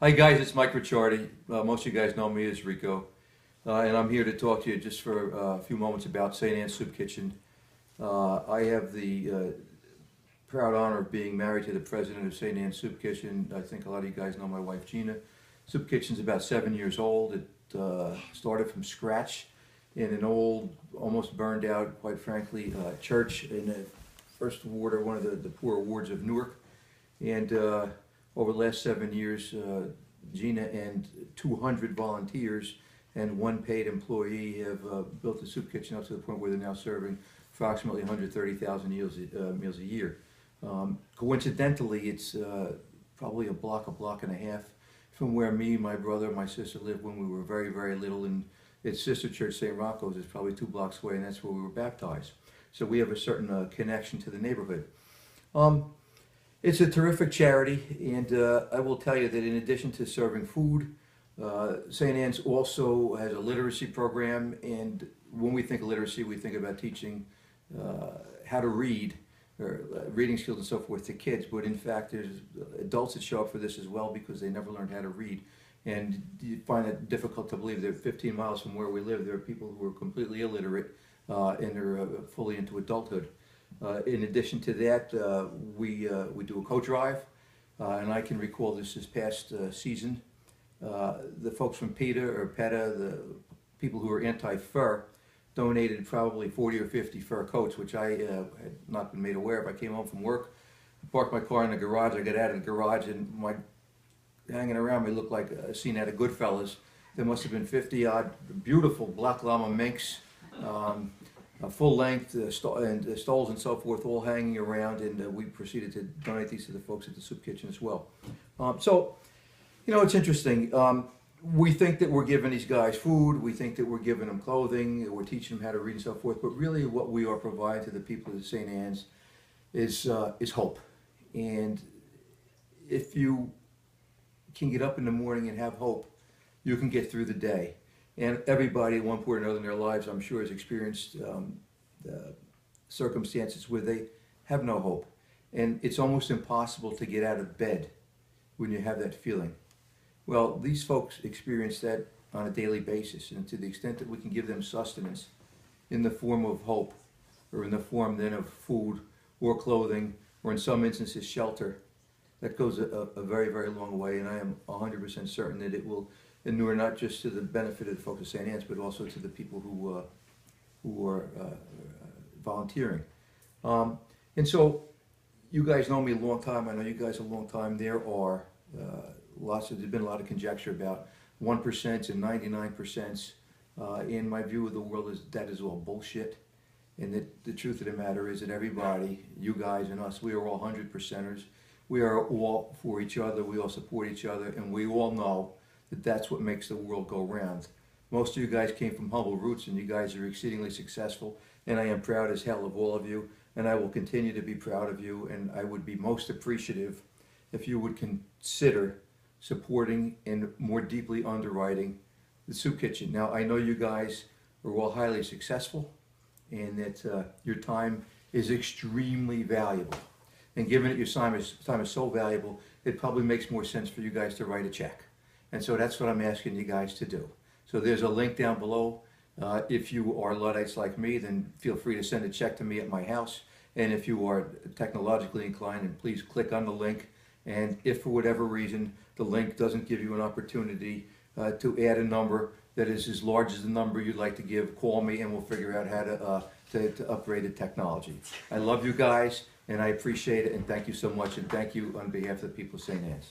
Hi guys, it's Mike Ricciardi. Most of you guys know me as Rico, and I'm here to talk to you just for a few moments about St. Anne's Soup Kitchen. I have the proud honor of being married to the president of St. Anne's Soup Kitchen. I think a lot of you guys know my wife Gina. Soup Kitchen's about 7 years old. It started from scratch in an old, almost burned out, quite frankly, church in the first ward, or one of the poor wards of Newark. And over the last 7 years, Gina and 200 volunteers and one paid employee have built the soup kitchen up to the point where they're now serving approximately 130,000 meals a year. Coincidentally, it's probably a block and a half from where me, my brother, and my sister lived when we were very, very little, and its sister church, St. Rocco's, is probably 2 blocks away, and that's where we were baptized. So we have a certain connection to the neighborhood. It's a terrific charity, and I will tell you that in addition to serving food, St. Anne's also has a literacy program, and when we think of literacy, we think about teaching how to read, or reading skills and so forth to kids, but in fact there's adults that show up for this as well because they never learned how to read. And you find it difficult to believe that 15 miles from where we live, there are people who are completely illiterate and are fully into adulthood. In addition to that, we do a coat drive, and I can recall this past season. The folks from PETA, the people who are anti-fur, donated probably 40 or 50 fur coats, which I had not been made aware of. I came home from work, parked my car in the garage, I got out of the garage, and hanging around me looked like a scene out of Goodfellas. There must have been 50-odd beautiful black llama minks, full length stoles and so forth, all hanging around, and we proceeded to donate these to the folks at the soup kitchen as well. So, you know, it's interesting. We think that we're giving these guys food, we think that we're giving them clothing, we're teaching them how to read and so forth, but really what we are providing to the people of St. Anne's is hope. And if you can get up in the morning and have hope, you can get through the day. And everybody at one point or another in their lives, I'm sure, has experienced circumstances where they have no hope. And it's almost impossible to get out of bed when you have that feeling. Well, these folks experience that on a daily basis. And to the extent that we can give them sustenance in the form of hope, or in the form then of food or clothing, or in some instances shelter, that goes a very, very long way. And I am 100% certain that it will inure not just to the benefit of the folks of St. Anne's, but also to the people who are volunteering. And so, you guys know me a long time. I know you guys a long time. There are there's been a lot of conjecture about 1% and 99%. In my view of the world, that is all bullshit. And that the truth of the matter is that everybody, you guys and us, we are all 100%ers. We are all for each other. We all support each other, and we all know that that's what makes the world go round. Most of you guys came from humble roots, and you guys are exceedingly successful, and I am proud as hell of all of you, and I will continue to be proud of you, and I would be most appreciative if you would consider supporting and more deeply underwriting the soup kitchen. Now, I know you guys are all highly successful, and that your time is extremely valuable. And given that your time is so valuable, it probably makes more sense for you guys to write a check. And so that's what I'm asking you guys to do. So there's a link down below. If you are Luddites like me, then feel free to send a check to me at my house. And if you are technologically inclined, then please click on the link. And if for whatever reason the link doesn't give you an opportunity to add a number that is as large as the number you'd like to give, call me and we'll figure out how to upgrade the technology. I love you guys, and I appreciate it, and thank you so much, and thank you on behalf of the people of St. Anne's.